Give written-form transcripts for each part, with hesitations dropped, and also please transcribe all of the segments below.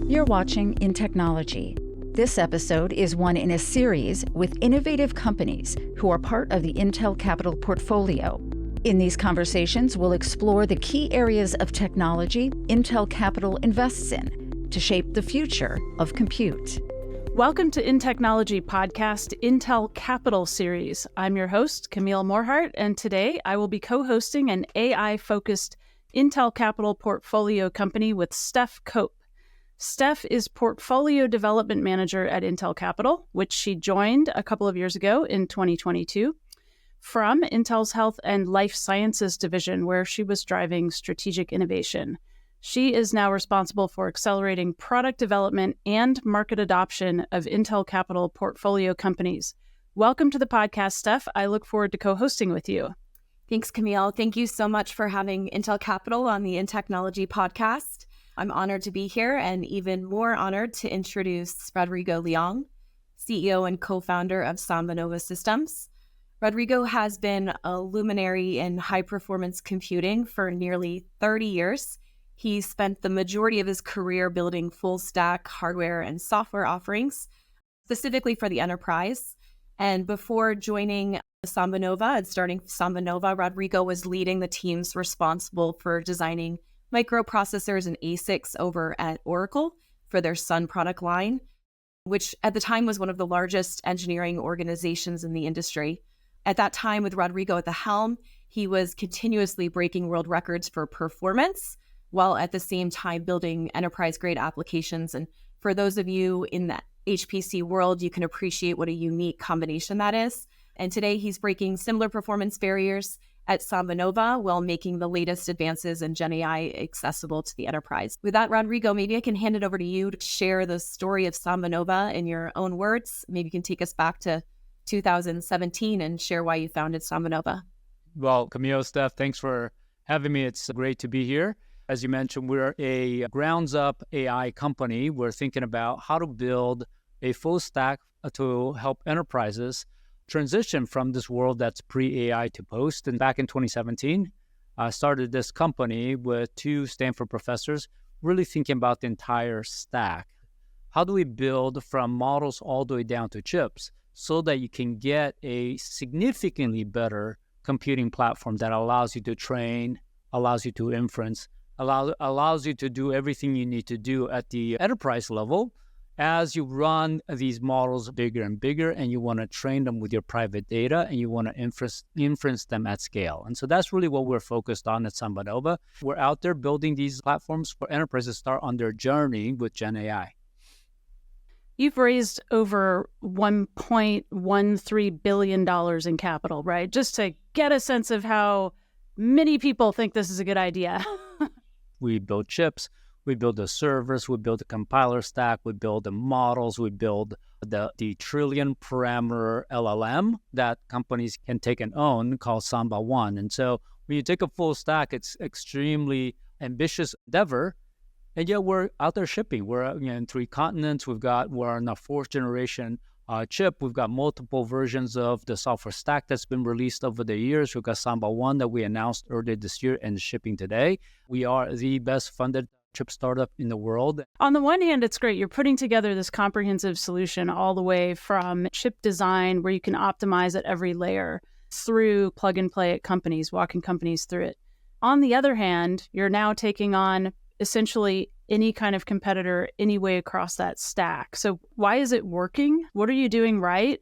You're watching InTechnology. This episode is one in a series with innovative companies who are part of the Intel Capital portfolio. In these conversations, we'll explore the key areas of technology Intel Capital invests in to shape the future of compute. Welcome to InTechnology podcast Intel Capital series. I'm your host, Camille Morhart, and today I will be co-hosting an AI-focused Intel Capital portfolio company with Steph Cope. Steph is Portfolio Development Manager at Intel Capital, which she joined a couple of years ago in 2022 from Intel's Health and Life Sciences division, where she was driving strategic innovation. She is now responsible for accelerating product development and market adoption of Intel Capital portfolio companies. Welcome to the podcast, Steph. I look forward to co-hosting with you. Thanks, Camille. Thank you so much for having Intel Capital on the InTechnology podcast. I'm honored to be here and even more honored to introduce Rodrigo Liang, CEO and co-founder of SambaNova Systems. Rodrigo has been a luminary in high-performance computing for nearly 30 years. He spent the majority of his career building full-stack hardware and software offerings, specifically for the enterprise. And before joining SambaNova and starting SambaNova, Rodrigo was leading the teams responsible for designing microprocessors and ASICs over at Oracle for their Sun product line, which at the time was one of the largest engineering organizations in the industry. At that time, with Rodrigo at the helm, he was continuously breaking world records for performance, while at the same time building enterprise-grade applications. And for those of you in the HPC world, you can appreciate what a unique combination that is. And today he's breaking similar performance barriers at SambaNova while making the latest advances in Gen AI accessible to the enterprise. With that, Rodrigo, maybe I can hand it over to you to share the story of SambaNova in your own words. Maybe you can take us back to 2017 and share why you founded SambaNova. Well, Camille, Steph, thanks for having me. It's great to be here. As you mentioned, we're a grounds-up AI company. We're thinking about how to build a full stack to help enterprises transition from this world that's pre-AI to post. And back in 2017, I started this company with two Stanford professors, really thinking about the entire stack. How do we build from models all the way down to chips so that you can get a significantly better computing platform that allows you to train, allows you to inference, allows you to do everything you need to do at the enterprise level as you run these models bigger and bigger, and you want to train them with your private data, and you want to inference them at scale. And so that's really what we're focused on at SambaNova. We're out there building these platforms for enterprises to start on their journey with Gen AI. You've raised over $1.13 billion in capital, right? Just to get a sense of how many people think this is a good idea. We build chips, we build the servers, we build the compiler stack, we build the models, we build the trillion parameter LLM that companies can take and own called Samba-1. And so when you take a full stack, it's extremely ambitious endeavor. And yet we're out there shipping. We're in 3 continents. We're on our 4th generation chip. We've got multiple versions of the software stack that's been released over the years. We've got Samba-1 that we announced earlier this year and shipping today. We are the best funded chip startup in the world. On the one hand, it's great. You're putting together this comprehensive solution all the way from chip design, where you can optimize at every layer, through plug and play at companies, walking companies through it. On the other hand, you're now taking on essentially any kind of competitor any way across that stack. So why is it working? What are you doing right?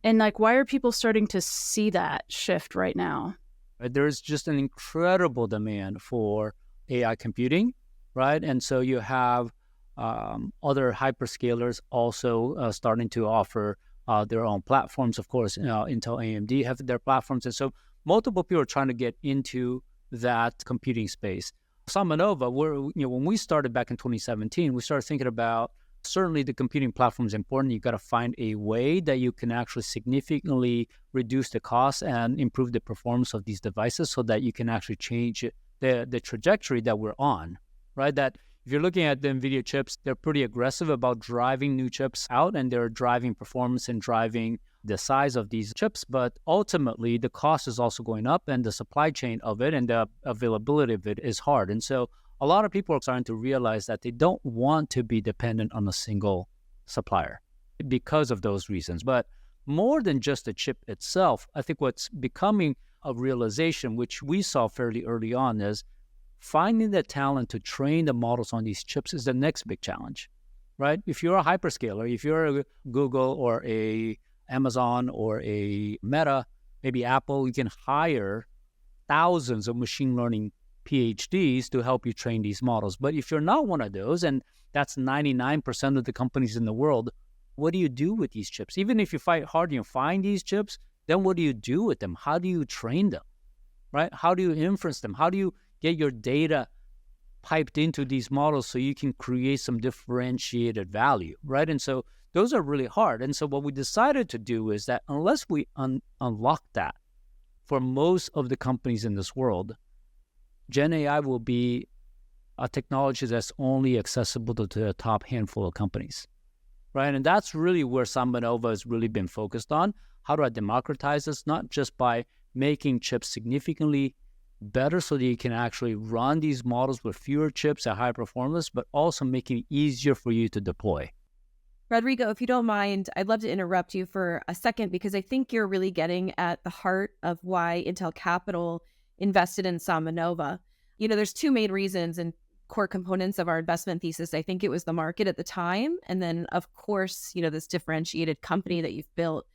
And why are people starting to see that shift right now? There's just an incredible demand for AI computing, right? And so you have other hyperscalers also starting to offer their own platforms. Of course, Intel, AMD have their platforms. And so multiple people are trying to get into that computing space. SambaNova, when we started back in 2017, we started thinking about certainly the computing platform is important. You got to find a way that you can actually significantly reduce the cost and improve the performance of these devices so that you can actually change the trajectory that we're on, right? That if you're looking at the NVIDIA chips, they're pretty aggressive about driving new chips out, and they're driving performance and driving the size of these chips, but ultimately the cost is also going up and the supply chain of it and the availability of it is hard. And so a lot of people are starting to realize that they don't want to be dependent on a single supplier because of those reasons. But more than just the chip itself, I think what's becoming a realization, which we saw fairly early on, is finding the talent to train the models on these chips is the next big challenge, right? If you're a hyperscaler, if you're a Google or a Amazon or a Meta, maybe Apple, you can hire thousands of machine learning PhDs to help you train these models. But if you're not one of those, and that's 99% of the companies in the world, what do you do with these chips? Even if you fight hard and you find these chips, then what do you do with them? How do you train them, right? How do you inference them? How do you get your data piped into these models so you can create some differentiated value, right? And so those are really hard. And so what we decided to do is that unless we unlock that for most of the companies in this world, Gen AI will be a technology that's only accessible to the top handful of companies, right? And that's really where SambaNova has really been focused on. How do I democratize this? Not just by making chips significantly better so that you can actually run these models with fewer chips at high performance, but also making it easier for you to deploy. Rodrigo, if you don't mind, I'd love to interrupt you for a second because I think you're really getting at the heart of why Intel Capital invested in SambaNova. You know, there's two main reasons and core components of our investment thesis. I think it was the market at the time. And then, of course, you know, this differentiated company that you've built.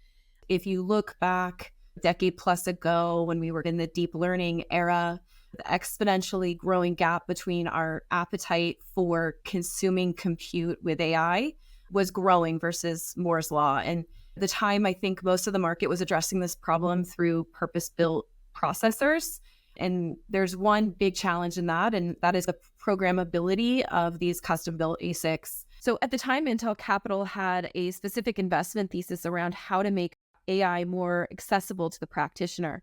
If you look back a decade plus ago when we were in the deep learning era, the exponentially growing gap between our appetite for consuming compute with AI was growing versus Moore's Law. And at the time, I think most of the market was addressing this problem through purpose-built processors. And there's one big challenge in that, and that is the programmability of these custom-built ASICs. So at the time, Intel Capital had a specific investment thesis around how to make AI more accessible to the practitioner.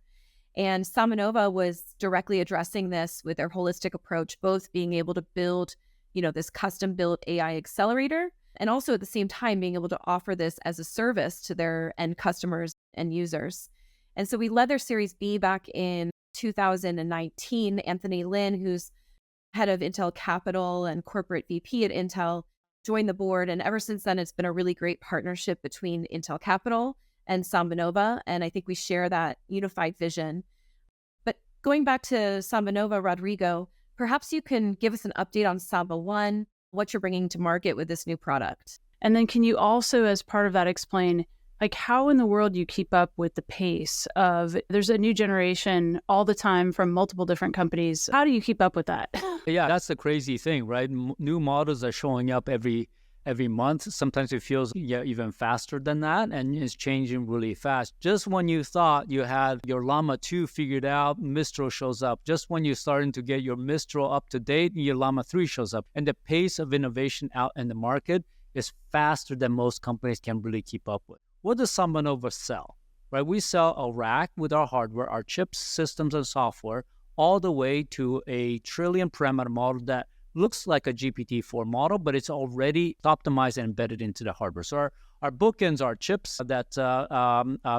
And SambaNova was directly addressing this with their holistic approach, both being able to build, you know, this custom-built AI accelerator, and also at the same time being able to offer this as a service to their end customers and users. And so we led their Series B back in 2019. Anthony Lin, who's head of Intel Capital and corporate VP at Intel, joined the board. And ever since then, it's been a really great partnership between Intel Capital and SambaNova. And I think we share that unified vision. But going back to SambaNova, Rodrigo, perhaps you can give us an update on Samba-1, what you're bringing to market with this new product. And then can you also, as part of that, explain like how in the world you keep up with the pace of, there's a new generation all the time from multiple different companies. How do you keep up with that? Yeah, that's the crazy thing, right? New models are showing up every month. Sometimes it feels even faster than that, and it's changing really fast. Just when you thought you had your Llama 2 figured out, Mistral shows up. Just when you're starting to get your Mistral up to date, your Llama 3 shows up. And the pace of innovation out in the market is faster than most companies can really keep up with. What does SambaNova sell? Right? We sell a rack with our hardware, our chips, systems, and software, all the way to a trillion parameter model that looks like a GPT-4 model, but it's already optimized and embedded into the hardware. So our bookends are chips that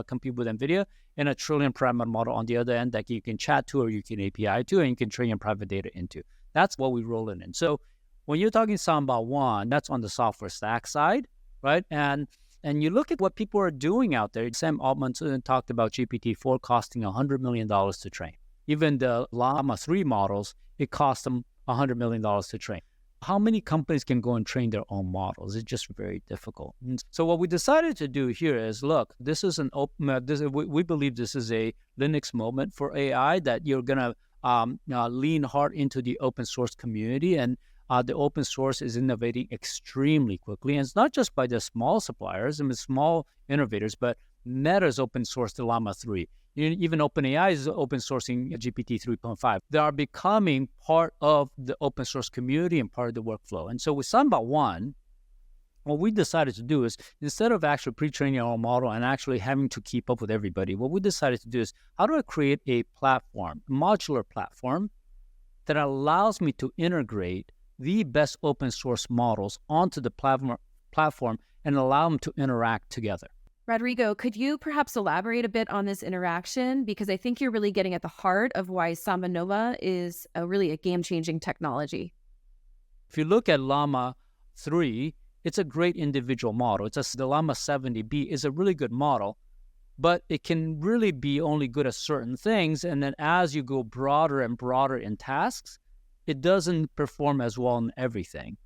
compete with NVIDIA, and a trillion parameter model on the other end that you can chat to or you can API to, and you can train your private data into. That's what we roll in. So when you're talking Samba-1, that's on the software stack side, right? And you look at what people are doing out there. Sam Altman talked about GPT-4 costing $100 million to train. Even the Llama 3 models, it cost them $100 million to train. How many companies can go and train their own models? It's just very difficult. And so what we decided to do here is, look, this is an open. We believe this is a Linux moment for AI, that you're going to lean hard into the open source community, and the open source is innovating extremely quickly. And it's not just by the small suppliers, small innovators, but Meta's open sourced the Llama 3. Even OpenAI is open sourcing GPT 3.5. They are becoming part of the open source community and part of the workflow. And so with Samba-1, what we decided to do is, instead of actually pre-training our own model and actually having to keep up with everybody, what we decided to do is, how do I create a platform, a modular platform that allows me to integrate the best open source models onto the platform and allow them to interact together, Rodrigo, could you perhaps elaborate a bit on this interaction? Because I think you're really getting at the heart of why SambaNova is really a game-changing technology. If you look at Llama 3, it's a great individual model. The Llama 70B is a really good model, but it can really be only good at certain things. And then as you go broader and broader in tasks, it doesn't perform as well in everything.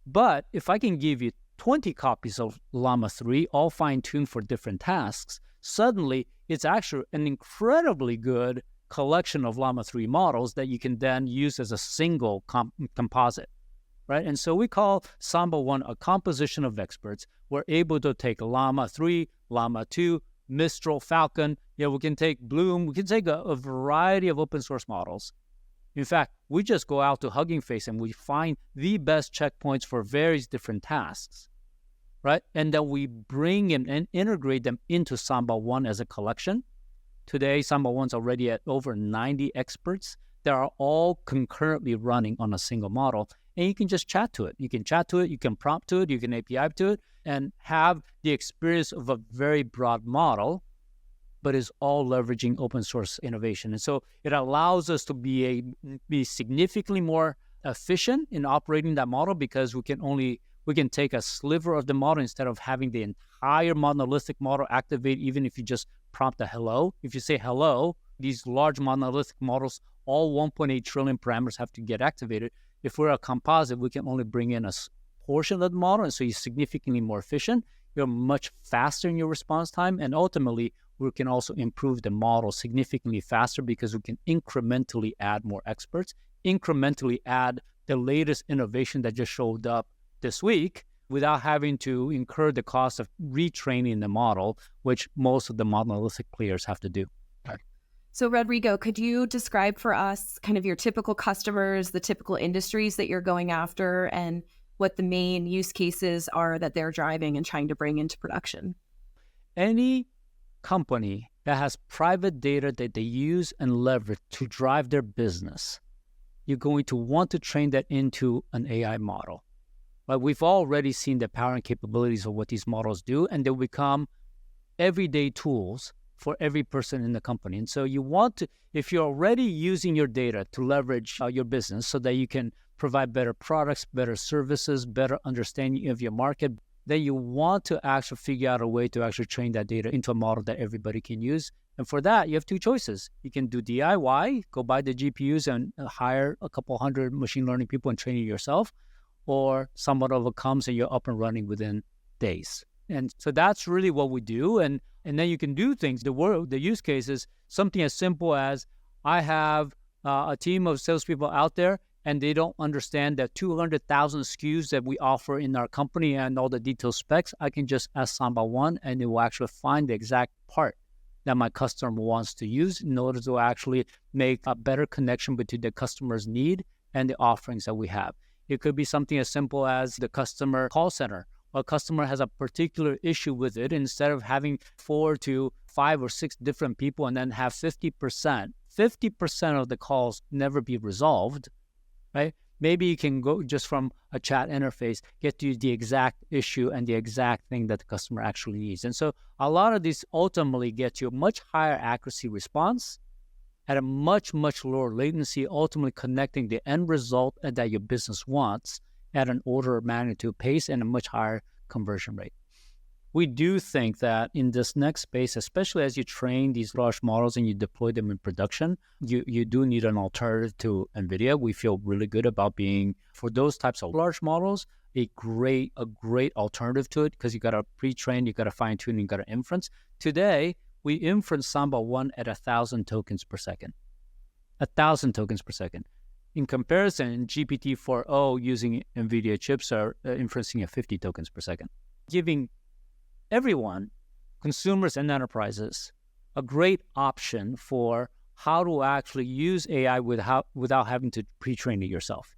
But if I can give you 20 copies of Llama 3, all fine-tuned for different tasks, suddenly it's actually an incredibly good collection of Llama 3 models that you can then use as a single composite, right? And so we call Samba-1 a composition of experts. We're able to take Llama 3, Llama 2, Mistral, Falcon. We can take Bloom. We can take a variety of open source models. In fact, we just go out to Hugging Face and we find the best checkpoints for various different tasks, right? And then we bring them and integrate them into Samba-1 as a collection. Today, Samba-1's already at over 90 experts that are all concurrently running on a single model. And you can just chat to it. You can chat to it, you can prompt to it, you can API to it, and have the experience of a very broad model, but is all leveraging open source innovation. And so it allows us to be significantly more efficient in operating that model, because we can take a sliver of the model instead of having the entire monolithic model activate, even if you just prompt a hello. If you say hello, these large monolithic models, all 1.8 trillion parameters have to get activated. If we're a composite, we can only bring in a portion of the model, and so you're significantly more efficient. You're much faster in your response time, and ultimately, we can also improve the model significantly faster because we can incrementally add more experts, incrementally add the latest innovation that just showed up this week without having to incur the cost of retraining the model, which most of the monolithic players have to do. So Rodrigo, could you describe for us kind of your typical customers, the typical industries that you're going after, and what the main use cases are that they're driving and trying to bring into production? Any company that has private data that they use and leverage to drive their business, you're going to want to train that into an AI model. But we've already seen the power and capabilities of what these models do, and they'll become everyday tools for every person in the company. And so you want to, if you're already using your data to leverage your business so that you can provide better products, better services, better understanding of your market, then you want to actually figure out a way to actually train that data into a model that everybody can use. And for that, you have two choices. You can do DIY, go buy the GPUs and hire a couple hundred machine learning people and train it yourself, or SambaNova comes and you're up and running within days. And so that's really what we do. And then you can do things. The use case is something as simple as I have a team of salespeople out there, and they don't understand that 200,000 SKUs that we offer in our company and all the detailed specs. I can just ask Samba-1, and it will actually find the exact part that my customer wants to use in order to actually make a better connection between the customer's need and the offerings that we have. It could be something as simple as the customer call center. A customer has a particular issue with it. Instead of having 4 to 5 or 6 different people and then have 50% of the calls never be resolved, right? Maybe you can go just from a chat interface, get to the exact issue and the exact thing that the customer actually needs. And so a lot of these ultimately get you a much higher accuracy response at a much, much lower latency, ultimately connecting the end result that your business wants at an order of magnitude pace and a much higher conversion rate. We do think that in this next space, especially as you train these large models and you deploy them in production, you do need an alternative to NVIDIA. We feel really good about being, for those types of large models, a great alternative to it, because you got to pre-train, you got to fine-tune, you got to inference. Today, we inference Samba-1 at 1,000 tokens per second. 1,000 tokens per second. In comparison, GPT-4o using NVIDIA chips are inferencing at 50 tokens per second, giving everyone, consumers and enterprises, a great option for how to actually use AI without having to pre-train it yourself.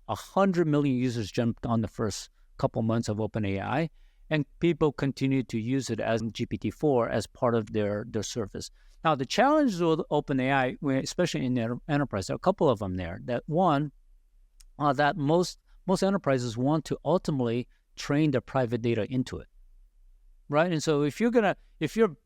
100 million users jumped on the first couple months of OpenAI, and people continue to use it as GPT-4 as part of their service. Now, the challenge with OpenAI, especially in their enterprise, there are a couple of them there. That one, that most enterprises want to ultimately train their private data into it. right? And so if you're a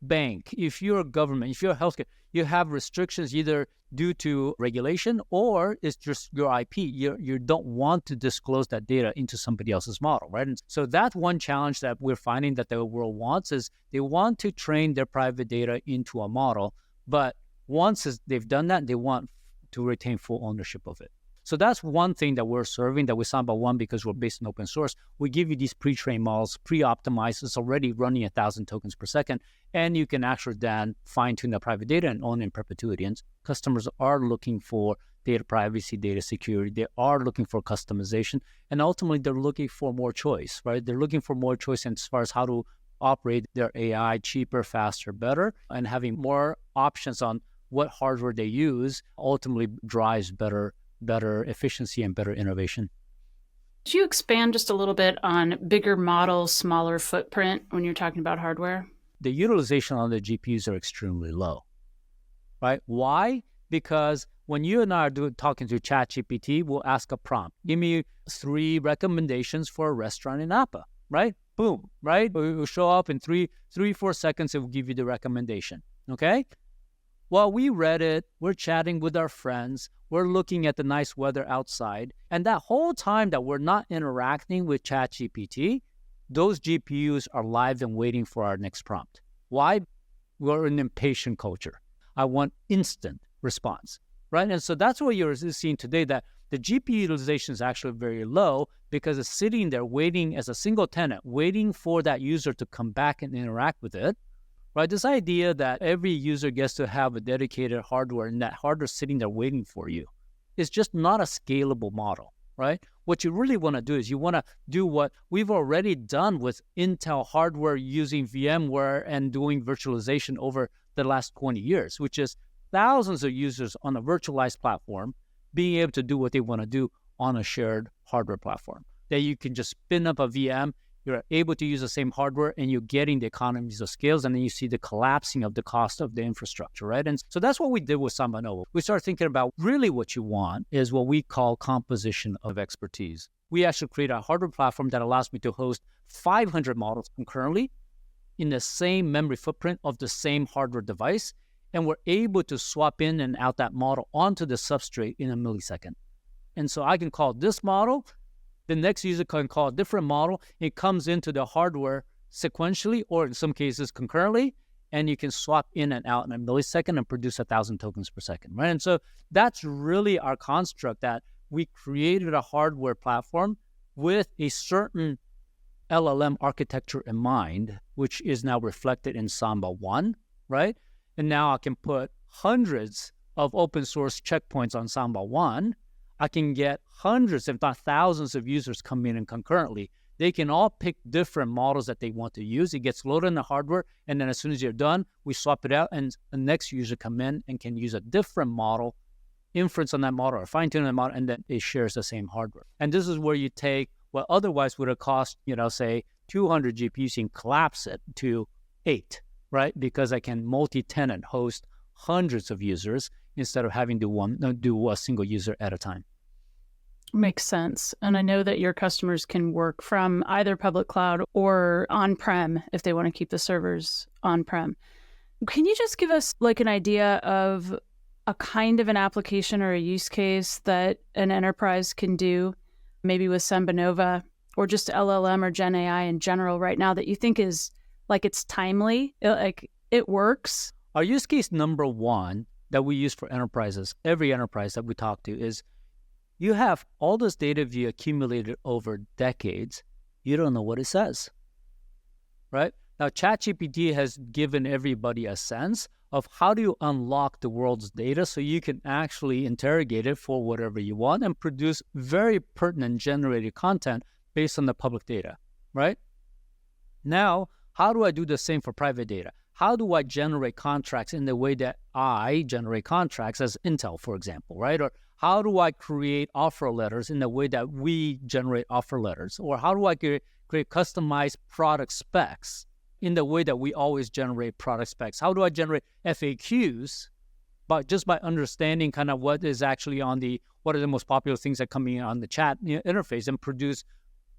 bank, if you're a government, if you're healthcare, you have restrictions either due to regulation or it's just your IP. You don't want to disclose that data into somebody else's model, right? And so that's one challenge that we're finding that the world wants is they want to train their private data into a model, but once they've done that, they want to retain full ownership of it. So that's one thing that we're serving that with Samba-1, because we're based on open source, we give you these pre-trained models, pre-optimized. It's already running 1,000 tokens per second, and you can actually then fine-tune the private data and own it in perpetuity. And customers are looking for data privacy, data security. They are looking for customization, and ultimately they're looking for more choice, right? They're looking for more choice as far as how to operate their AI cheaper, faster, better, and having more options on what hardware they use ultimately drives better efficiency and better innovation. Could you expand just a little bit on bigger models, smaller footprint when you're talking about hardware? The utilization on the GPUs are extremely low, right? Why? Because when you and I are talking to ChatGPT, we'll ask a prompt. Give me 3 recommendations for a restaurant in Napa, right? Boom, right? It will show up in 4 seconds. It will give you the recommendation, okay? While we read it, we're chatting with our friends, we're looking at the nice weather outside, and that whole time that we're not interacting with ChatGPT, those GPUs are live and waiting for our next prompt. Why? We're an impatient culture. I want instant response, right? And so that's what you're seeing today, that the GPU utilization is actually very low because it's sitting there waiting as a single tenant, waiting for that user to come back and interact with it. Right, this idea that every user gets to have a dedicated hardware and that hardware sitting there waiting for you is just not a scalable model, right? What you really want to do is you want to do what we've already done with Intel hardware using VMware and doing virtualization over the last 20 years, which is thousands of users on a virtualized platform being able to do what they want to do on a shared hardware platform. That you can just spin up a VM, you're able to use the same hardware, and you're getting the economies of scales, and then you see the collapsing of the cost of the infrastructure, right? And so that's what we did with SambaNova. We started thinking about really what you want is what we call composition of expertise. We actually create a hardware platform that allows me to host 500 models concurrently in the same memory footprint of the same hardware device, and we're able to swap in and out that model onto the substrate in a millisecond. And so I can call this model, the next user can call a different model. It comes into the hardware sequentially, or in some cases concurrently, and you can swap in and out in a millisecond and produce 1,000 tokens per second, right? And so that's really our construct, that we created a hardware platform with a certain LLM architecture in mind, which is now reflected in Samba-1, right? And now I can put hundreds of open source checkpoints on Samba-1. I can get hundreds, if not thousands of users come in and concurrently. They can all pick different models that they want to use. It gets loaded in the hardware, and then as soon as you're done, we swap it out, and the next user come in and can use a different model, inference on that model, or fine-tune that model, and then it shares the same hardware. And this is where you take what otherwise would have cost, say 200 GPUs and collapse it to 8, right? Because I can multi-tenant host hundreds of users instead of having to do a single user at a time. Makes sense. And I know that your customers can work from either public cloud or on-prem if they want to keep the servers on-prem. Can you just give us like an idea of a kind of an application or a use case that an enterprise can do, maybe with SambaNova or just LLM or Gen AI in general right now, that you think is like it's timely, like it works? Our use case number one that we use for enterprises, every enterprise that we talk to, is you have all this data you accumulated over decades. You don't know what it says, right? Now, ChatGPT has given everybody a sense of how do you unlock the world's data so you can actually interrogate it for whatever you want and produce very pertinent generated content based on the public data, right? Now, how do I do the same for private data? How do I generate contracts in the way that I generate contracts as Intel, for example, right? Or how do I create offer letters in the way that we generate offer letters? Or how do I create customized product specs in the way that we always generate product specs? How do I generate FAQs just by understanding kind of what is actually what are the most popular things that are coming on the chat interface and produce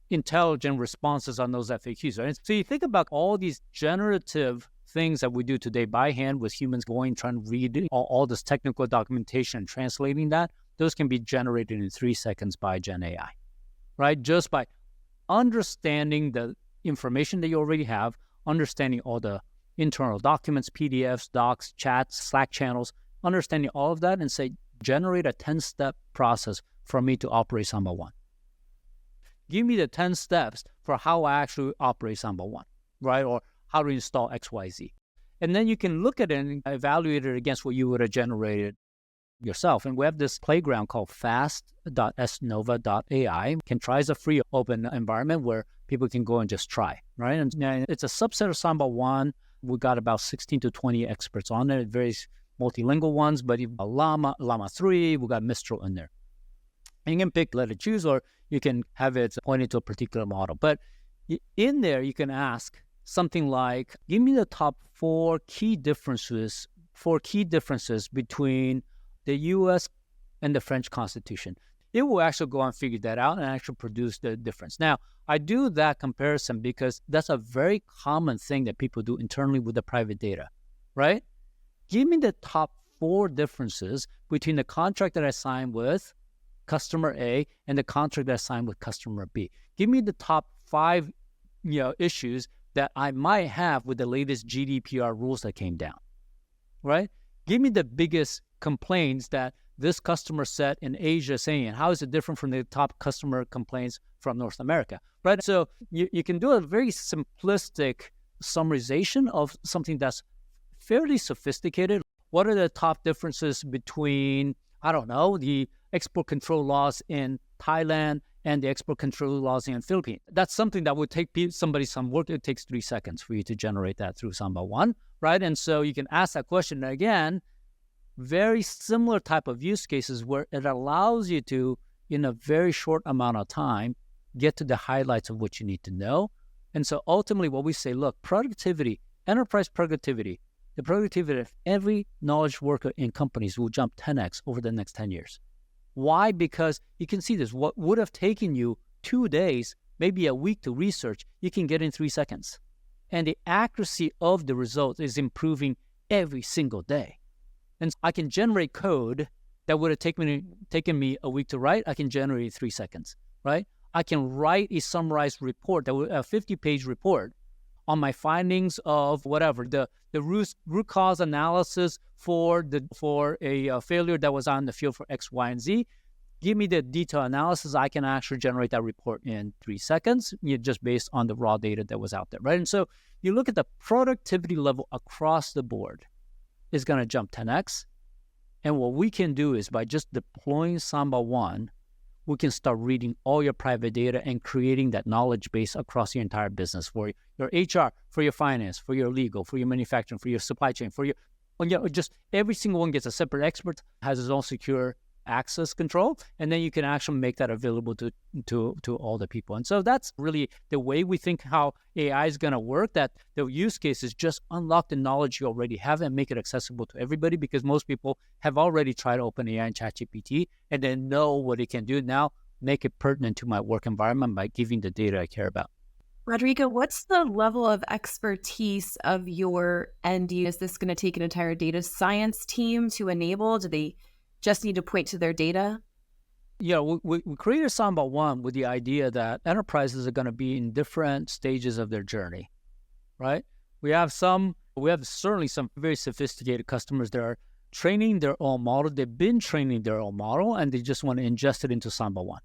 intelligent responses on those FAQs, right? So you think about all these generative things that we do today by hand with humans going, trying to read all this technical documentation and translating that, those can be generated in 3 seconds by Gen AI, right? Just by understanding the information that you already have, understanding all the internal documents, PDFs, docs, chats, Slack channels, understanding all of that and say, generate a 10-step process for me to operate Samba-1. Give me the 10 steps for how I actually operate Samba-1, right? Or how to install XYZ. And then you can look at it and evaluate it against what you would have generated yourself. And we have this playground called fast.snova.ai. You can try as a free open environment where people can go and just try, right? And it's a subset of Samba-1. We got about 16 to 20 experts on it, various multilingual ones, but even Llama 3, we got Mistral in there. And you can pick, let it choose, or you can have it pointed to a particular model. But in there, you can ask something like, give me the top four key differences between the U.S. and the French Constitution. It will actually go and figure that out and actually produce the difference. Now, I do that comparison because that's a very common thing that people do internally with the private data, right? Give me the top four differences between the contract that I signed with customer A and the contract that I signed with customer B. Give me the top 5, issues that I might have with the latest GDPR rules that came down, right? Give me the biggest complaints that this customer set in Asia saying, how is it different from the top customer complaints from North America, right? So you can do a very simplistic summarization of something that's fairly sophisticated. What are the top differences between, the export control laws in Thailand and the export control laws in the Philippines? That's something that would take somebody some work. It takes 3 seconds for you to generate that through Samba-1, right? And so you can ask that question again, very similar type of use cases where it allows you to, in a very short amount of time, get to the highlights of what you need to know. And so ultimately what we say, look, productivity, enterprise productivity, the productivity of every knowledge worker in companies will jump 10x over the next 10 years. Why? Because you can see this. What would have taken you 2 days, maybe a week to research, you can get in 3 seconds. And the accuracy of the result is improving every single day. And I can generate code that would have taken me a week to write. I can generate in 3 seconds, right? I can write a summarized report, a 50-page report on my findings of whatever, the root cause analysis for a failure that was on the field for X, Y, and Z. Give me the detailed analysis. I can actually generate that report in 3 seconds, just based on the raw data that was out there, right? And so you look at the productivity level across the board is going to jump 10x. And what we can do is by just deploying Samba-1, we can start reading all your private data and creating that knowledge base across your entire business for your HR, for your finance, for your legal, for your manufacturing, for your supply chain, for your, just every single one gets a separate expert, has its own secure access control, and then you can actually make that available to all the people. And so that's really the way we think how AI is going to work, that the use case is just unlock the knowledge you already have and make it accessible to everybody, because most people have already tried OpenAI and ChatGPT and then know what it can do. Now make it pertinent to my work environment by giving the data I care about. Rodrigo, what's the level of expertise of your end? Is this going to take an entire data science team to enable? Do they just need to point to their data? Yeah, we created Samba-1 with the idea that enterprises are going to be in different stages of their journey, right? We have certainly some very sophisticated customers that are training their own model. They've been training their own model and they just want to ingest it into Samba-1,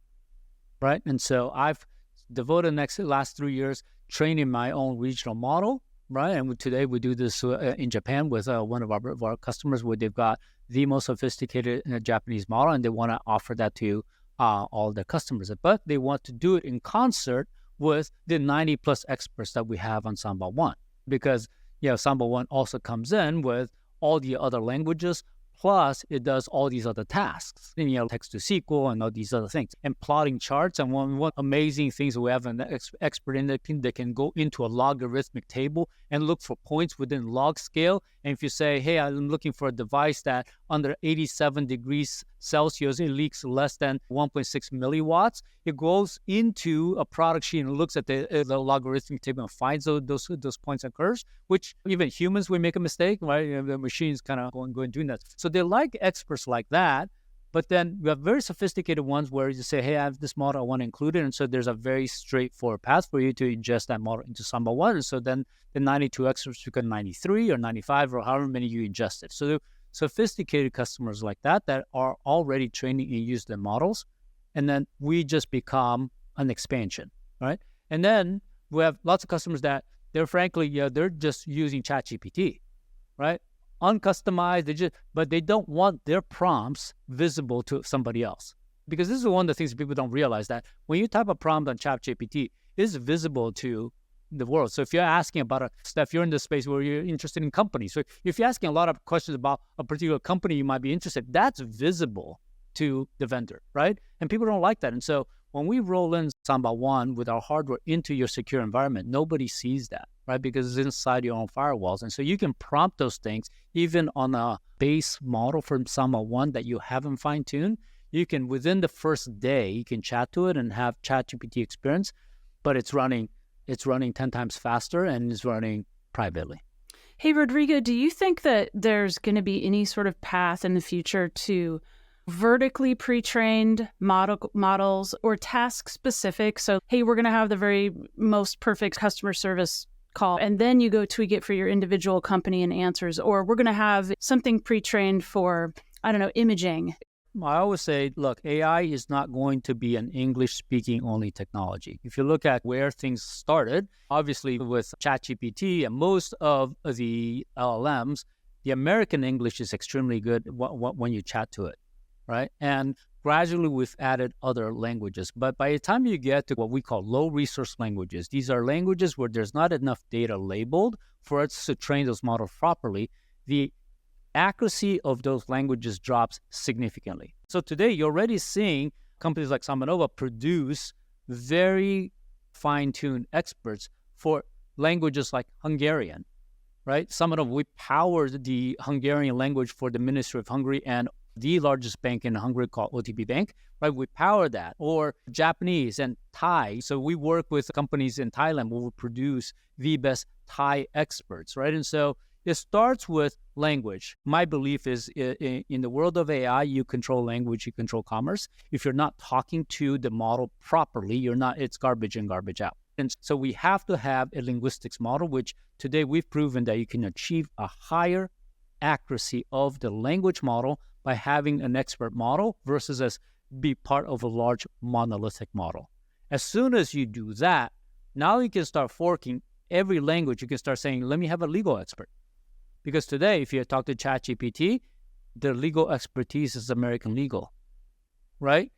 right? And so I've devoted the last 3 years training my own regional model, right? And today we do this in Japan with one of our customers, where they've got the most sophisticated Japanese model, and they want to offer that to all their customers. But they want to do it in concert with the 90 plus experts that we have on Samba-1, because Samba-1 also comes in with all the other languages, plus it does all these other tasks, text to SQL and all these other things, and plotting charts. And one amazing things, we have an expert in the team that can go into a logarithmic table and look for points within log scale. And if you say, hey, I'm looking for a device that under 87 degrees Celsius, it leaks less than 1.6 milliwatts. It goes into a product sheet and looks at the logarithmic table and finds those points and curves, which even humans will make a mistake, right? The machine's kind of going doing that. So they like experts like that. But then we have very sophisticated ones where you say, hey, I have this model, I want to include it. And so there's a very straightforward path for you to ingest that model into Samba-1. And so then the 92 experts become 93 or 95 or however many you ingested. So sophisticated customers like that are already training and use the models. And then we just become an expansion, right? And then we have lots of customers that they're just using ChatGPT, right? Uncustomized, but they don't want their prompts visible to somebody else. Because this is one of the things people don't realize, that when you type a prompt on ChatGPT, it's visible to the world. So if you're asking about stuff, you're in the space where you're interested in companies. So if you're asking a lot of questions about a particular company you might be interested, that's visible to the vendor, right? And people don't like that. And so when we roll in Samba-1 with our hardware into your secure environment, nobody sees that, right? Because it's inside your own firewalls. And so you can prompt those things even on a base model from Samba-1 that you haven't fine-tuned. You can, within the first day, you can chat to it and have ChatGPT experience, but it's running 10 times faster and it's running privately. Hey, Rodrigo, do you think that there's going to be any sort of path in the future to vertically pre-trained models or task specific? So, hey, we're going to have the very most perfect customer service call, and then you go tweak it for your individual company and answers, or we're going to have something pre-trained for, I don't know, imaging. I always say, look, AI is not going to be an English-speaking only technology. If you look at where things started, obviously with ChatGPT and most of the LLMs, the American English is extremely good when you chat to it, right? And gradually we've added other languages. But by the time you get to what we call low resource languages, these are languages where there's not enough data labeled for us to train those models properly. The accuracy of those languages drops significantly. So today you're already seeing companies like SambaNova produce very fine-tuned experts for languages like Hungarian, right? SambaNova, we powered the Hungarian language for the Ministry of Hungary and the largest bank in Hungary called OTP Bank, right? We power that. Or Japanese and Thai. So we work with companies in Thailand where we produce the best Thai experts, right? And so it starts with language. My belief is in the world of AI, you control language, you control commerce. If you're not talking to the model properly, it's garbage in, garbage out. And so we have to have a linguistics model, which today we've proven that you can achieve a higher accuracy of the language model by having an expert model versus as be part of a large monolithic model. As soon as you do that, now you can start forking every language. You can start saying, let me have a legal expert. Because today, if you talk to ChatGPT, the legal expertise is American legal, right?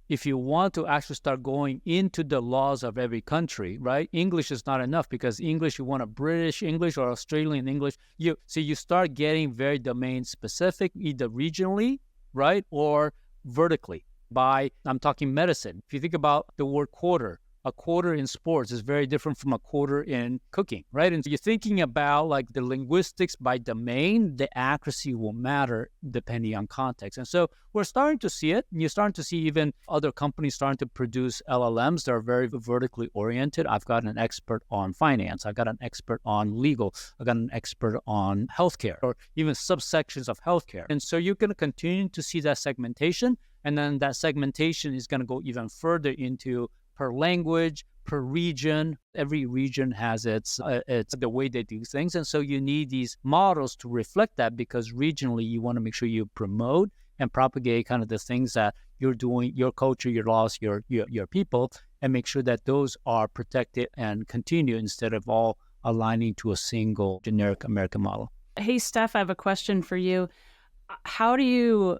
If you want to actually start going into the laws of every country, right? English is not enough because English, you want a British English or Australian English. You start getting very domain specific, either regionally, right? Or vertically I'm talking medicine. If you think about the word quarter, a quarter in sports is very different from a quarter in cooking, right? And so you're thinking about like the linguistics by domain, the accuracy will matter depending on context. And so we're starting to see it. You're starting to see even other companies starting to produce LLMs that are very vertically oriented. I've got an expert on finance. I've got an expert on legal. I've got an expert on healthcare or even subsections of healthcare. And so you're going to continue to see that segmentation. And then that segmentation is going to go even further into per language, per region. Every region has it's the way they do things. And so you need these models to reflect that because regionally you want to make sure you promote and propagate kind of the things that you're doing, your culture, your laws, your people, and make sure that those are protected and continue instead of all aligning to a single generic American model. Hey, Steph, I have a question for you. How do you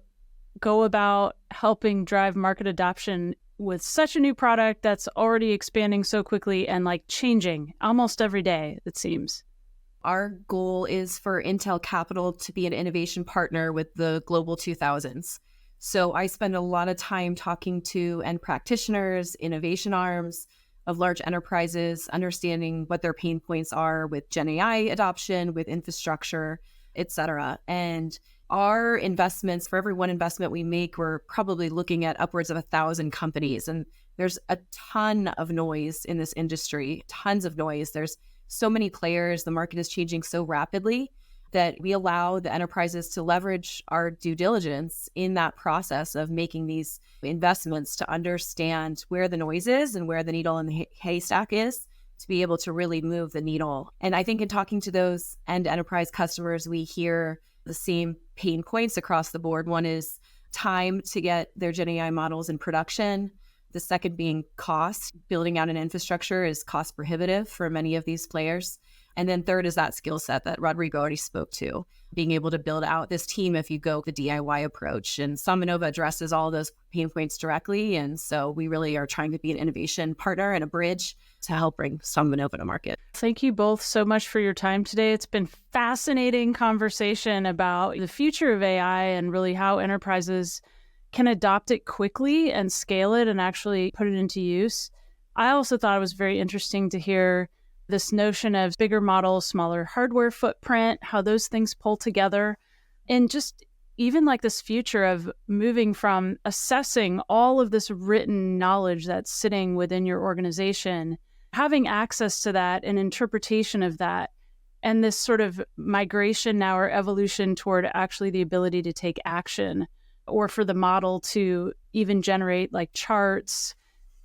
go about helping drive market adoption with such a new product that's already expanding so quickly and like changing almost every day, it seems? Our goal is for Intel Capital to be an innovation partner with the Global 2000s. So I spend a lot of time talking to end practitioners, innovation arms of large enterprises, understanding what their pain points are with Gen AI adoption, with infrastructure, et cetera. And our investments, for every one investment we make, we're probably looking at upwards of 1,000 companies. And there's a ton of noise in this industry, tons of noise. There's so many players. The market is changing so rapidly that we allow the enterprises to leverage our due diligence in that process of making these investments to understand where the noise is and where the needle in the haystack is to be able to really move the needle. And I think in talking to those end enterprise customers, we hear the same pain points across the board. One is time to get their Gen AI models in production. The second being cost. Building out an infrastructure is cost prohibitive for many of these players. And then third is that skill set that Rodrigo already spoke to, being able to build out this team if you go the DIY approach. And SambaNova addresses all those pain points directly. And so we really are trying to be an innovation partner and a bridge to help bring SambaNova to market. Thank you both so much for your time today. It's been fascinating conversation about the future of AI and really how enterprises can adopt it quickly and scale it and actually put it into use. I also thought it was very interesting to hear this notion of bigger models, smaller hardware footprint, how those things pull together, and just even like this future of moving from assessing all of this written knowledge that's sitting within your organization, having access to that and interpretation of that, and this sort of migration now or evolution toward actually the ability to take action, or for the model to even generate like charts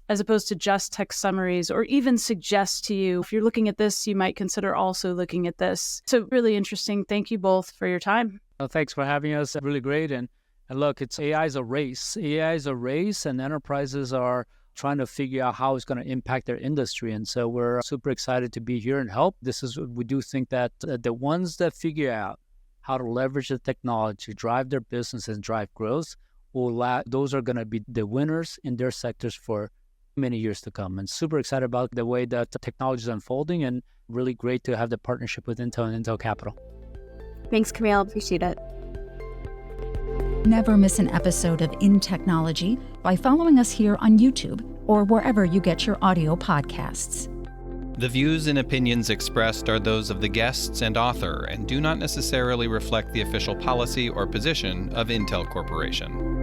as opposed to just text summaries, or even suggest to you, if you're looking at this, you might consider also looking at this. So really interesting. Thank you both for your time. Well, thanks for having us. Really great. And look, AI is a race. AI is a race, and enterprises are trying to figure out how it's going to impact their industry. And so we're super excited to be here and help. We do think that the ones that figure out how to leverage the technology, drive their business and drive growth, those are going to be the winners in their sectors for many years to come. And super excited about the way that the technology is unfolding, and really great to have the partnership with Intel and Intel Capital. Thanks, Camille. Appreciate it. Never miss an episode of InTechnology by following us here on YouTube or wherever you get your audio podcasts. The views and opinions expressed are those of the guests and author and do not necessarily reflect the official policy or position of Intel Corporation.